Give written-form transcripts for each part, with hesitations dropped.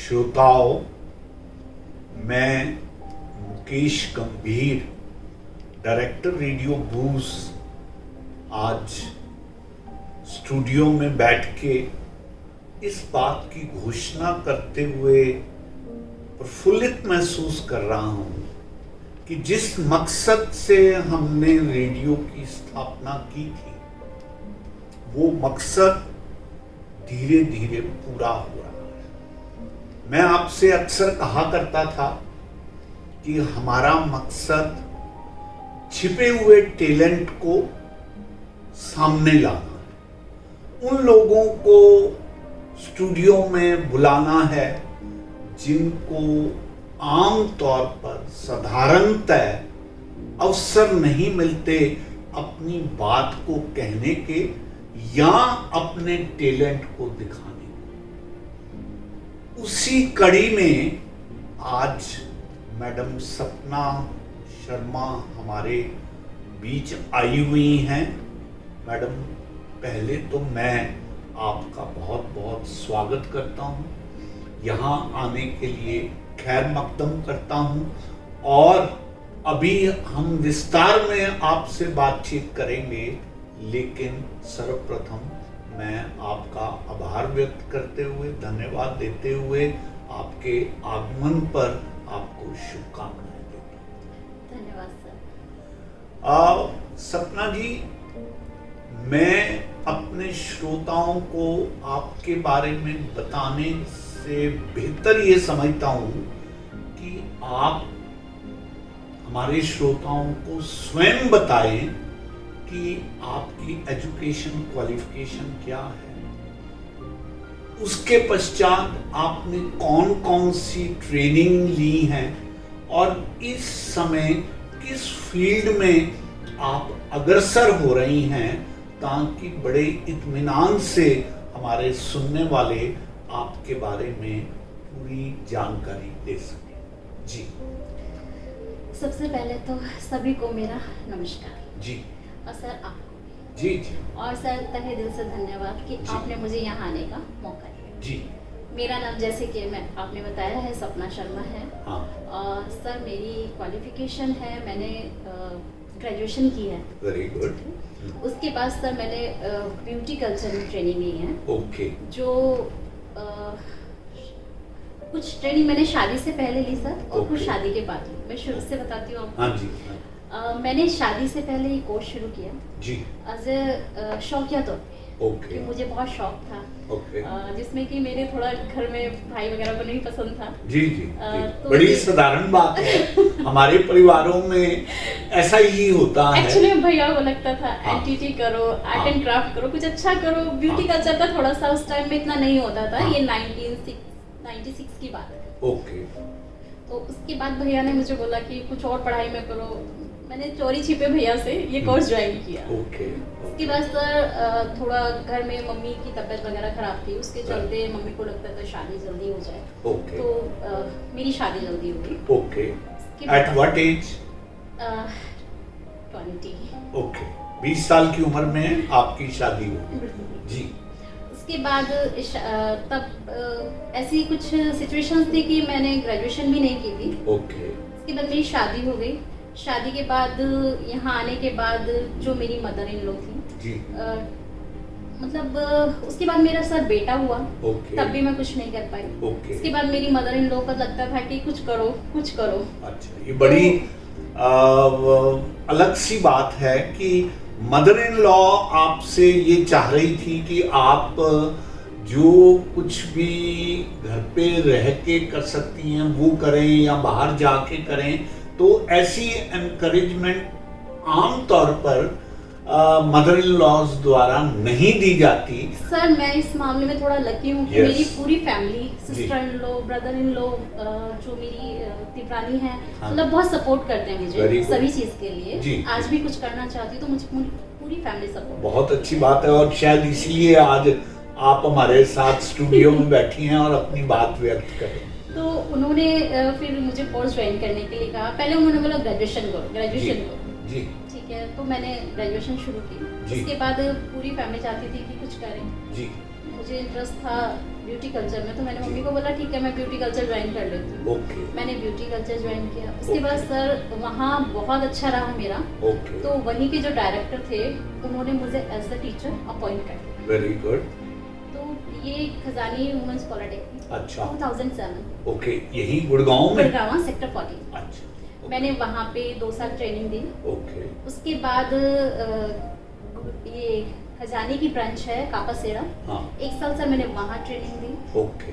श्रोताओं, मैं मुकेश गंभीर, डायरेक्टर रेडियो बूस, आज स्टूडियो में बैठ के इस बात की घोषणा करते हुए प्रफुल्लित महसूस कर रहा हूँ कि जिस मकसद से हमने रेडियो की स्थापना की थी, वो मकसद धीरे धीरे पूरा हो रहा है। मैं आपसे अक्सर कहा करता था कि हमारा मकसद छिपे हुए टैलेंट को सामने लाना है, उन लोगों को स्टूडियो में बुलाना है जिनको आम तौर पर साधारणतः अवसर नहीं मिलते अपनी बात को कहने के या अपने टैलेंट को दिखाने के। उसी कड़ी में आज मैडम सपना शर्मा हमारे बीच आई हुई हैं। मैडम, पहले तो मैं आपका बहुत बहुत स्वागत करता हूं, यहाँ आने के लिए खैर मकदम करता हूं और अभी हम विस्तार में आपसे बातचीत करेंगे, लेकिन सर्वप्रथम मैं आपका आभार व्यक्त करते हुए, धन्यवाद देते हुए आपके आगमन पर आपको शुभकामनाएं देता हूं। धन्यवाद सर। सपना जी, मैं अपने श्रोताओं को आपके बारे में बताने से बेहतर ये समझता हूं कि आप हमारे श्रोताओं को स्वयं बताएं कि आपकी एजुकेशन क्वालिफिकेशन क्या है, उसके पश्चात आपने कौन कौन सी ट्रेनिंग ली है और इस समय किस फील्ड में आप अग्रसर हो रही हैं, ताकि बड़े इत्मीनान से हमारे सुनने वाले आपके बारे में पूरी जानकारी दे सकें। जी। सबसे पहले तो सभी को मेरा नमस्कार। जी। और सर आपको जी जी। और सर तहे दिल से धन्यवाद कि जी। आपने मुझे यहाँ आने का मौका दिया। जी। मेरा नाम जैसे कि आपने बताया है सपना शर्मा है। हाँ। और सर मेरी क्वालिफिकेशन है, मैंने ग्रेजुएशन की है। Very good. उसके बाद सर मैंने ब्यूटी कल्चर में ट्रेनिंग ली है। ओके। जो कुछ ट्रेनिंग मैंने शादी से पहले ली सर और कुछ शादी के बाद ली। मैं शुरू से बताती हूँ आपको। हाँ जी। मैंने शादी से पहले ये कोर्स शुरू किया जी। एज ए शौकिया तौर पे, ओके। कि मुझे बहुत शौक था। ओके। जिसमें कि मेरे थोड़ा घर में भाई वगैरह को नहीं पसंद था। जी जी, जी। तो बड़ी साधारण बात है, हमारे परिवारों में ऐसा ही होता है। एक्चुअली भैया को लगता था हाँ। एनटीटी करो, आर्ट हाँ। एंड क्राफ्ट करो, कुछ अच्छा करो। ब्यूटी हाँ। कल्चर का थोड़ा सा उस टाइम में इतना नहीं होता था। हाँ। ये 1996 की बात है। ओके। तो उसके बाद भैया ने मुझे बोला कि कुछ और पढ़ाई में करो। मैंने चोरी छिपे भैया से ये कोर्स ज्वाइन किया। ओके। उसके बाद सर थोड़ा घर में मम्मी की तबीयत वगैरह खराब थी, उसके चलते मम्मी को लगता था शादी जल्दी हो जाए। ओके। तो मेरी शादी जल्दी हो गई। ओके। उसके एट व्हाट एज? 20। ओके, 20 साल की उम्र में आपकी शादी हुई। जी। उसके बाद तब ऐसी कुछ सिचुएशंस थी कि मैंने ग्रेजुएशन भी नहीं की थी। ओके। उसके बाद मेरी शादी हो गई। शादी के बाद यहाँ आने के बाद जो मेरी मदर इन लॉ थी, जी। मतलब उसके बाद मेरा सर बेटा हुआ। ओके। तब भी मैं कुछ नहीं कर पाई। ओके। उसके बाद मेरी मदर इन लॉ को लगता था कि कुछ करो कुछ करो। अच्छा, ये बड़ी अलग सी बात है कि मदर इन लॉ आपसे ये चाह रही थी कि आप जो कुछ भी घर पे रह के कर सकती हैं वो करें या बाहर जाके करें। तो ऐसी एनकरेजमेंट आम तौर पर मदर इन लॉज द्वारा नहीं दी जाती। सर मैं इस मामले में थोड़ा लकी हूँ कि Yes. मेरी पूरी family, sister in law, brother in law, जो मेरी तिब्रानी है, हाँ। मतलब बहुत सपोर्ट करते हैं Very मुझे good. सभी चीज के लिए। जी। आज भी कुछ करना चाहती हूँ तो मुझे पूरी फैमिली सपोर्ट। बहुत अच्छी बात है और शायद इसलिए आज आप हमारे साथ स्टूडियो में बैठी हैं और अपनी बात व्यक्त करें। तो उन्होंने फिर मुझे कोर्स ज्वाइन करने के लिए कहा। पहले उन्होंने बोला ग्रेजुएशन करो। जी। ठीक है, तो मैंने ग्रेजुएशन शुरू की। जी। उसके बाद पूरी फैमिली चाहती थी कि कुछ करें। जी। मुझे इंटरेस्ट था ब्यूटी कल्चर में, तो मैंने मम्मी को बोला ठीक है मैं ब्यूटी कल्चर ज्वाइन कर लेती हूँ। ओके मैंने ब्यूटी कल्चर ज्वाइन किया। उसके Okay. बाद सर वहाँ बहुत अच्छा रहा मेरा, ओके तो वहीं के जो डायरेक्टर थे उन्होंने मुझे एज द टीचर अपॉइंट कर दिया। Very good. तो ये खजानी वुमेन्स पॉलिटेक्निक अच्छा 2007 ओके, यही गुड़गांव में? गुड़गांव सेक्टर 14। अच्छा okay. मैंने वहाँ पे 2 साल ट्रेनिंग दी। ओके उसके बाद ये खजानी की ब्रांच है कापासेड़ा, हाँ 1 साल सर मैंने वहाँ ट्रेनिंग दी। ओके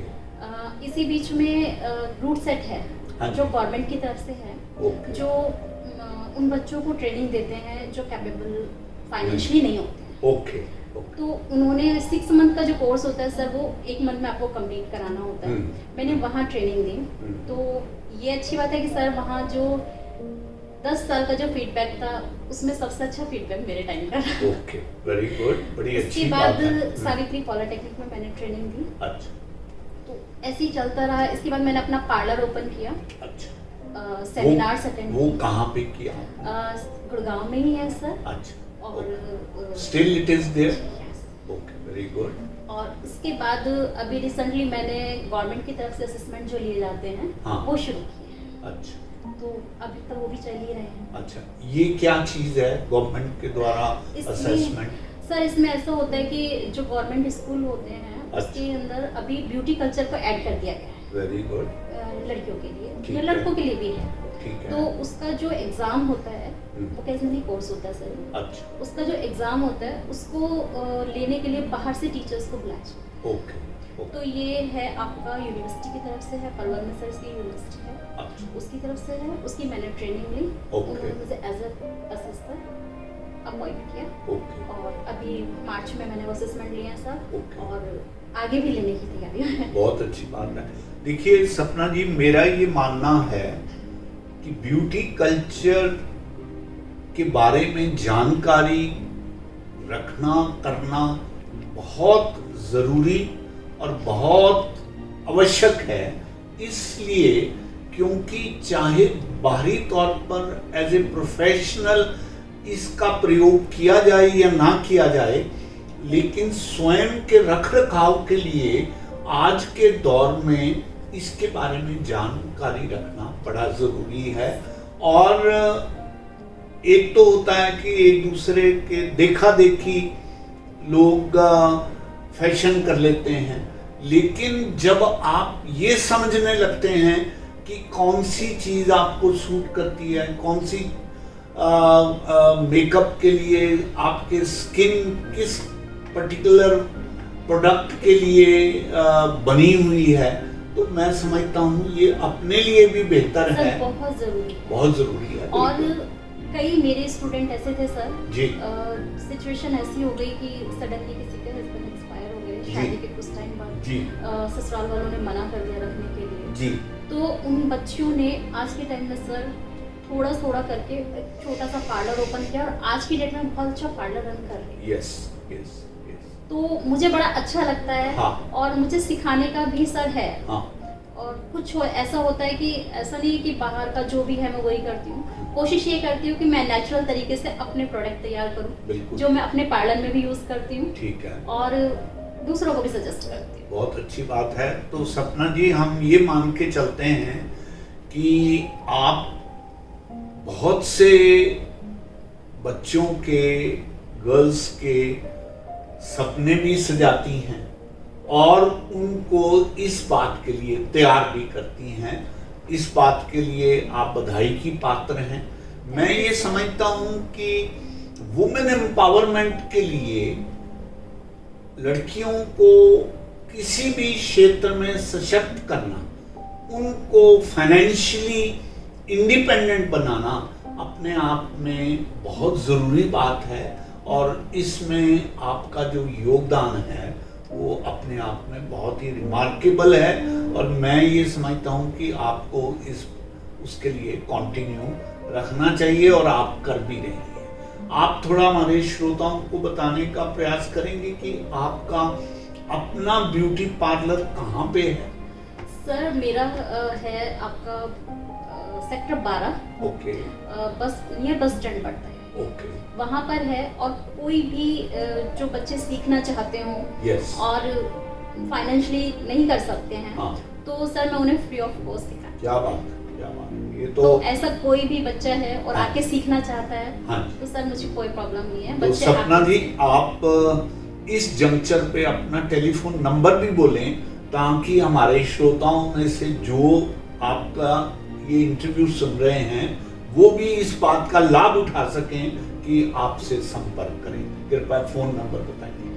इसी बीच में रूट सेट है हाँ जी। जो गवर्नमेंट की तरफ से है, ओके जो उन बच्चों को ट्रेनिंग देते हैं जो कैपेबल फाइनेंशियली नहीं होते हैं। ओके ओके तो उन्होंने 6 मंथ का जो कोर्स होता है सर वो 1 मंथ में आपको कंप्लीट कराना होता है। मैंने वहाँ ट्रेनिंग दी। तो ये अच्छी बात है कि सर वहाँ जो 10 साल का जो फीडबैक था उसमें सबसे अच्छा फीडबैक मेरे टाइम का था। ओके वेरी गुड, बड़ी इसके अच्छी बाद बात है। सावित्री पॉलिटेक्निक में मैंने ट्रेनिंग दी। अच्छा तो ऐसे ही चलता रहा। इसके बाद मैंने अपना पार्लर ओपन किया, अच्छा सेमिनार्स अटेंड वो कहाँ पे किया? गुड़गांव में ही है सर। अच्छा और still it is there? yes. Okay very good. और उसके बाद अभी रिसेंटली मैंने गवर्नमेंट की तरफ से असेसमेंट जो लिए जाते हैं हाँ। वो शुरू किए। अच्छा तो अभी तक वो भी चल ही रहे हैं। अच्छा, ये क्या चीज है गवर्नमेंट के द्वारा इसमें- असेसमेंट? सर इसमें ऐसा होता है कि जो गवर्नमेंट स्कूल होते हैं उसके अंदर अभी ब्यूटी कल्चर को ऐड कर दिया गया है वेरी गुड, लड़कियों के लिए ठीक या है। लड़कों के लिए भी है। ठीक तो है। उसका जो एग्ज़ाम होता है वोकेशनली कोर्स होता है सर। अच्छा उसका जो एग्ज़ाम होता है उसको लेने के लिए बाहर से टीचर्स को बुलाया जाता है। ओके ओके तो ये है आपका यूनिवर्सिटी की तरफ से है, परवन में सर की यूनिवर्सिटी है, अच्छा उसकी तरफ से है। उसकी मैंने ट्रेनिंग ली। Okay. उन्होंने मुझे एज अ असिस्टेंट अपॉइंट किया। ओके और अभी मार्च में मैंने वो असेसमेंट लिए हैं सर। Okay. और आगे भी लेने की तैयारी है। बहुत अच्छी बात है। देखिए सपना जी, मेरा ये मानना है कि ब्यूटी कल्चर के बारे में जानकारी रखना करना बहुत ज़रूरी और बहुत आवश्यक है। इसलिए क्योंकि चाहे बाहरी तौर पर एज ए प्रोफेशनल इसका प्रयोग किया जाए या ना किया जाए, लेकिन स्वयं के रख रखाव के लिए आज के दौर में इसके बारे में जानकारी रखना बड़ा ज़रूरी है। और एक तो होता है कि एक दूसरे के देखा देखी लोग फैशन कर लेते हैं, लेकिन जब आप ये समझने लगते हैं कि कौन सी चीज़ आपको सूट करती है, कौन सी मेकअप के लिए आपके स्किन किस पर्टिकुलर प्रोडक्ट के लिए बनी हुई है, तो मैं समझता हूँ ये अपने लिए भी बेहतर सर है, बहुत ज़रूरी है। बहुत ज़रूरी है। और कई मेरे स्टूडेंट ऐसे थे सर, जी सिचुएशन ऐसी हो गई कि सडनली किसी के हस्बैंड एक्सपायर हो गए जी। शादी के कुछ टाइम बाद। जी ससुराल वालों ने मना कर दिया रखने के लिए। जी तो उन बच्चियों ने आज के टाइम में सर थोड़ा थोड़ा करके एक छोटा सा पार्लर ओपन किया और आज की डेट में बहुत अच्छा पार्लर रन कर रही है। यस यस यस तो मुझे बड़ा अच्छा लगता है। हाँ। और मुझे सिखाने का भी सर है। हाँ और कुछ ऐसा होता है कि ऐसा नहीं है कि बाहर का जो भी है मैं वही करती हूँ। कोशिश ये करती हूँ कि मैं नेचुरल तरीके से अपने प्रोडक्ट तैयार करूँ, बिल्कुल जो मैं अपने पार्लर में भी यूज़ करती हूँ ठीक है, और दूसरों को भी सजेस्ट करती हूँ। बहुत अच्छी बात है। तो सपना जी, हम ये मान के चलते हैं कि आप बहुत से बच्चों के, गर्ल्स के सपने भी सजाती हैं और उनको इस बात के लिए तैयार भी करती हैं। इस बात के लिए आप बधाई की पात्र हैं। मैं ये समझता हूँ कि वुमेन एम्पावरमेंट के लिए लड़कियों को किसी भी क्षेत्र में सशक्त करना, उनको फाइनेंशियली इंडिपेंडेंट बनाना अपने आप में बहुत ज़रूरी बात है। और इसमें आपका जो योगदान है वो अपने आप में बहुत ही रिमार्केबल है और मैं ये समझता हूँ कि आपको उसके लिए कंटिन्यू रखना चाहिए और आप कर भी रही हैं। आप थोड़ा हमारे श्रोताओं को बताने का प्रयास करेंगे कि आपका अपना ब्यूटी पार्लर कहाँ पे है? सर मेरा है आपका सेक्टर 12, ओके बस नियर बस स्टैंड पड़ता है। ओके, वहाँ पर है। और कोई भी जो बच्चे सीखना चाहते हों यस, और फाइनेंशियली नहीं कर सकते हैं, हाँ, तो सर मैं उन्हें फ्री ऑफ कॉस्ट सिखाती क्या बात है, क्या बात है, ये हूँ। तो तो ऐसा कोई भी बच्चा है और हाँ। आके सीखना चाहता है, हाँ। तो सर मुझे कोई प्रॉब्लम नहीं है। तो बच्चे सपना आके जी, आप इस जंक्चर पे अपना टेलीफोन नंबर भी बोलें, ताकि हमारे श्रोताओं में से जो आपका ये इंटरव्यू सुन रहे हैं वो भी इस बात का लाभ उठा सकें कि आपसे संपर्क करें। कृपया फोन नंबर बताइए।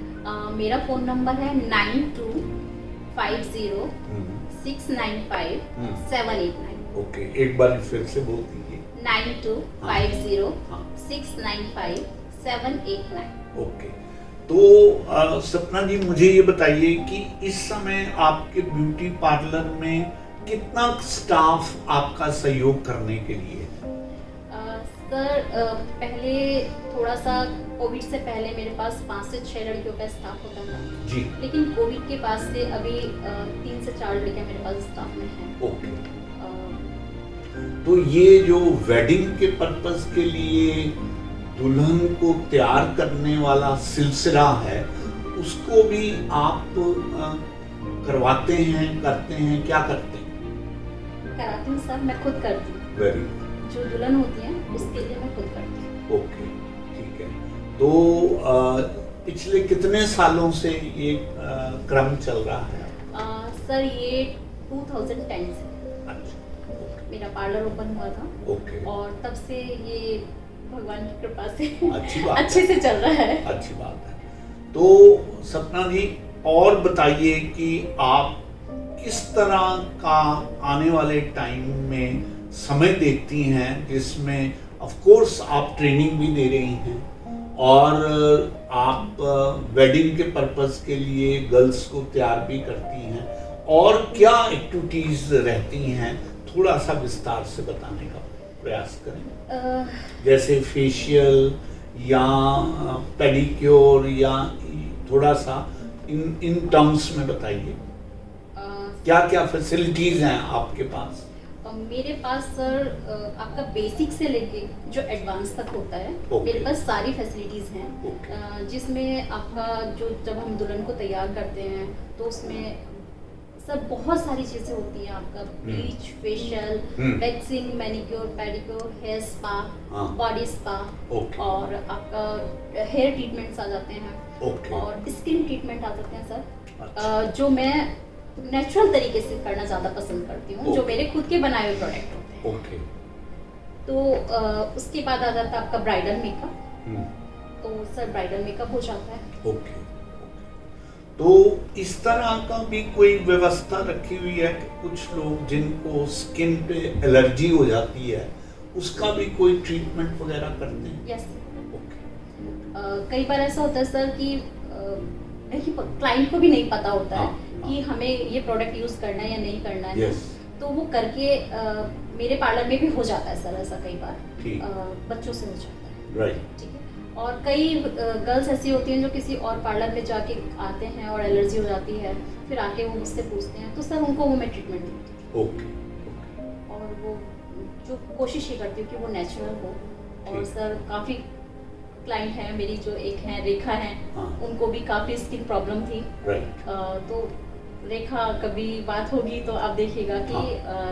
मेरा फ़ोन नंबर है हम्म, 9250695789। ओके, एक बार फिर से बोल दीजिए। 9250695789। ओके, तो सपना जी, मुझे ये बताइए कि इस समय आपके ब्यूटी पार्लर में कितना स्टाफ आपका सहयोग करने के लिए है? सर पहले थोड़ा सा कोविड से पहले मेरे पास 5 से 6 लड़कियों का स्टाफ होता था, जी, लेकिन कोविड के बाद से अभी 3 से 4 लड़कियां मेरे पास स्टाफ में हैं। ओके। अ, तो ये जो वेडिंग के पर्पस के लिए दुल्हन को तैयार करने वाला सिलसिला है, उसको भी आप करवाते हैं, करते हैं, क्या करते हैं? कराती हूँ सर, मैं खुद करती हूँ। वेरी जो दुल्हन होती है उसके लिए मैं खुद करती हूँ। ओके, ठीक है। तो पिछले कितने सालों से ये क्रम चल रहा है? सर ये 2010 से अच्छा, मेरा पार्लर ओपन हुआ था, ओके, और तब से ये भगवान की कृपा से अच्छी बात अच्छे से चल रहा है। अच्छी बात है। तो सपना जी, और बताइए कि आप किस तरह का आने वाले टाइम में समय देखती हैं, जिसमें ऑफ कोर्स आप ट्रेनिंग भी दे रही हैं और आप वेडिंग के पर्पस के लिए गर्ल्स को तैयार भी करती हैं, और क्या एक्टिविटीज रहती हैं, थोड़ा सा विस्तार से बताने का प्रयास करें। जैसे फेशियल या पेडिक्योर, या थोड़ा सा इन टर्म्स में बताइए, क्या क्या फैसिलिटीज हैं आपके पास? मेरे पास सर आपका बेसिक से लेके जो एडवांस तक होता है, Okay. मेरे पास सारी फैसिलिटीज़ हैं। Okay. जिसमें आपका जो जब हम दुल्हन को तैयार करते हैं तो उसमें सर बहुत सारी चीज़ें होती हैं। आपका bleach, facial, waxing, manicure, pedicure, hair spa, हाँ। Body spa, Okay. और आपका हेयर ट्रीटमेंट्स आ जाते हैं, Okay. और स्किन ट्रीटमेंट आ जाते हैं सर। अच्छा। जो मैं नेचुरल तरीके से करना ज़्यादा पसंद करती हूँ, जो Okay. मेरे खुद के बनाए हुए प्रोडक्ट होते हैं। ओके, तो उसके बाद आ जाता है आपका ब्राइडल मेकअप। हम्म, तो सर ब्राइडल मेकअप हो जाता है। ओके। तो इस तरह का भी कोई व्यवस्था रखी हुई है कि कुछ लोग जिनको स्किन पे एलर्जी हो जाती है, उसका भी कोई ट्रीटमेंट वगैरह करते हैं? यस। ओके, कई बार ऐसा होता है सर कि क्लाइंट को भी नहीं पता होता है हाँ, कि हमें ये प्रोडक्ट यूज़ करना है या नहीं करना है। यस, तो वो करके मेरे पार्लर में भी हो जाता है सर ऐसा कई बार। ठीक। बच्चों से हो जाता है, राइट, ठीक है। और कई गर्ल्स ऐसी होती हैं जो किसी और पार्लर में जाके आते हैं और एलर्जी हो जाती है, फिर आके वो मुझसे पूछते हैं, तो सर उनको वो मैं ट्रीटमेंट देती ओके, हूँ। और वो जो कोशिश ये करती हूँ कि वो नेचुरल हो। और ठीक। सर काफ़ी क्लाइंट हैं मेरी, जो एक हैं रेखा हैं, हाँ। उनको भी काफ़ी स्किन प्रॉब्लम थी। राइट, तो रेखा, कभी बात होगी तो आप देखिएगा कि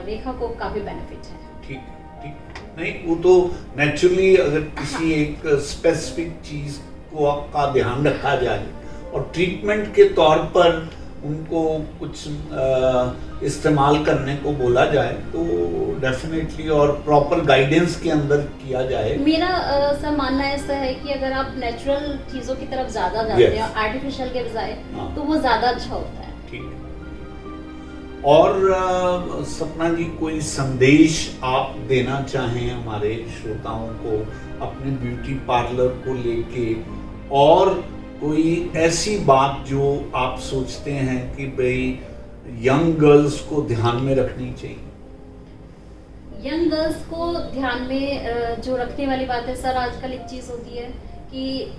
रेखा को काफ़ी बेनिफिट है। ठीक, ठीक। नहीं, वो तो नेचुरली अगर किसी एक स्पेसिफिक चीज को आपका ध्यान रखा जाए और ट्रीटमेंट के तौर पर उनको कुछ इस्तेमाल करने को बोला जाए, तो डेफिनेटली और प्रॉपर गाइडेंस के अंदर किया जाए। मेरा सर मानना ऐसा है कि अगर आप नेचुरल चीज़ों की तरफ ज़्यादा जाते Yes. हैं आर्टिफिशियल के बजाय, हाँ। तो वो ज़्यादा अच्छा होता है। ठीक है। और सपना जी, कोई संदेश आप देना चाहें हमारे श्रोताओं को अपने ब्यूटी पार्लर को लेके, और कोई ऐसी बात जो आप सोचते हैं कि भाई यंग गर्ल्स को ध्यान में रखनी चाहिए? यंग गर्ल्स को ध्यान में जो रखने वाली बात है सर, आजकल एक चीज़ होती है कि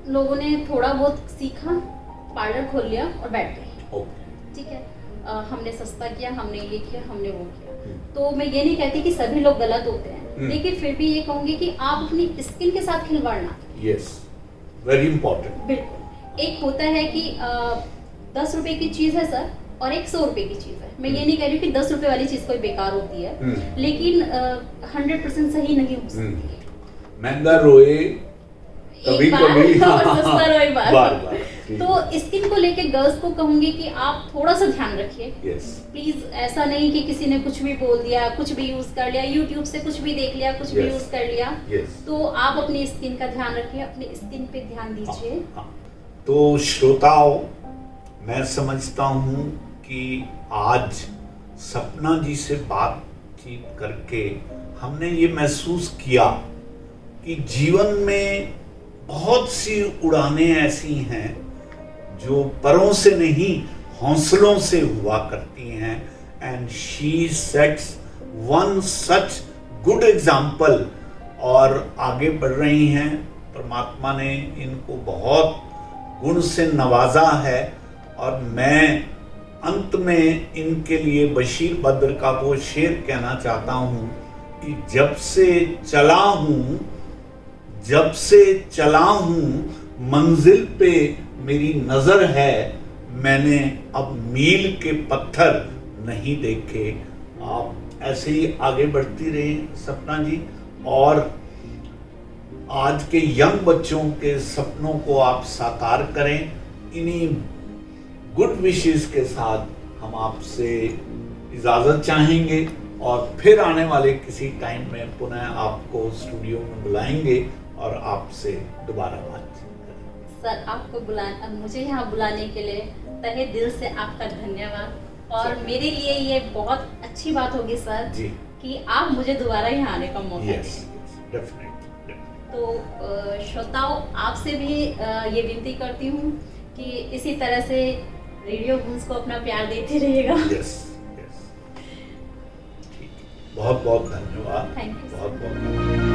लोगों ने थोड़ा बहुत सीखा, पार्लर खोल लिया और बैठ गए, ओके, ठीक है। हमने सस्ता किया, हमने ये किया, हमने वो किया। तो मैं ये नहीं कहती कि सभी लोग गलत होते हैं, लेकिन फिर भी ये कहूंगी कि आप अपनी स्किन के साथ खिलवाड़ ना करें। Yes, very important. बिल्कुल। एक होता है कि 10 रुपए की चीज है सर और एक 100 रुपए की चीज है। मैं ये नहीं कह रही हूँ कि 10 रुपए वाली चीज कोई बेकार होती है, लेकिन 100% सही नहीं हो सकती है। महंगा रोए कभी एक बार कभी और सस्ता रोए बार। बार। तो स्किन को लेके गर्ल्स को कहूंगी कि आप थोड़ा सा ध्यान रखिए। यस, प्लीज ऐसा नहीं कि किसी ने कुछ भी बोल दिया, कुछ भी यूज कर लिया, यूट्यूब से कुछ भी देख लिया, कुछ भी Yes. यूज कर लिया। यस। तो आप अपनी स्किन का ध्यान रखिए, अपनी स्किन पे ध्यान दीजिए। तो श्रोताओं, मैं समझता हूँ कि आज सपना जी से बातचीत करके हमने ये महसूस किया कि जीवन में बहुत सी उड़ानें ऐसी हैं जो परों से नहीं हौसलों से हुआ करती हैं, and she sets one such good example और आगे बढ़ रही हैं। परमात्मा ने इनको बहुत गुण से नवाजा है और मैं अंत में इनके लिए बशीर बद्र का वो शेर कहना चाहता हूँ कि जब से चला हूँ मंजिल पे मेरी नजर है, मैंने अब मील के पत्थर नहीं देखे। आप ऐसे ही आगे बढ़ती रही सपना जी, और आज के यंग बच्चों के सपनों को आप साकार करें। इन्हीं गुड विशेस के साथ हम आपसे इजाज़त चाहेंगे और फिर आने वाले किसी टाइम में पुनः आपको स्टूडियो में बुलाएंगे और आपसे दोबारा बातचीत करेंगे। सर आपको मुझे यहाँ बुलाने के लिए तहे दिल से आपका धन्यवाद। और मेरे लिए ये बहुत अच्छी बात होगी सर जी कि आप मुझे दोबारा यहाँ आने का मौका यस, दें। डेफिनेटली। तो श्रोताओं, आपसे भी ये विनती करती हूँ कि इसी तरह से रेडियो गूंज को अपना प्यार देते रहिएगा। यस, यस, ठीक, बहुत बहुत धन्यवाद। Thank you. बहुत बहुत धन्यवाद।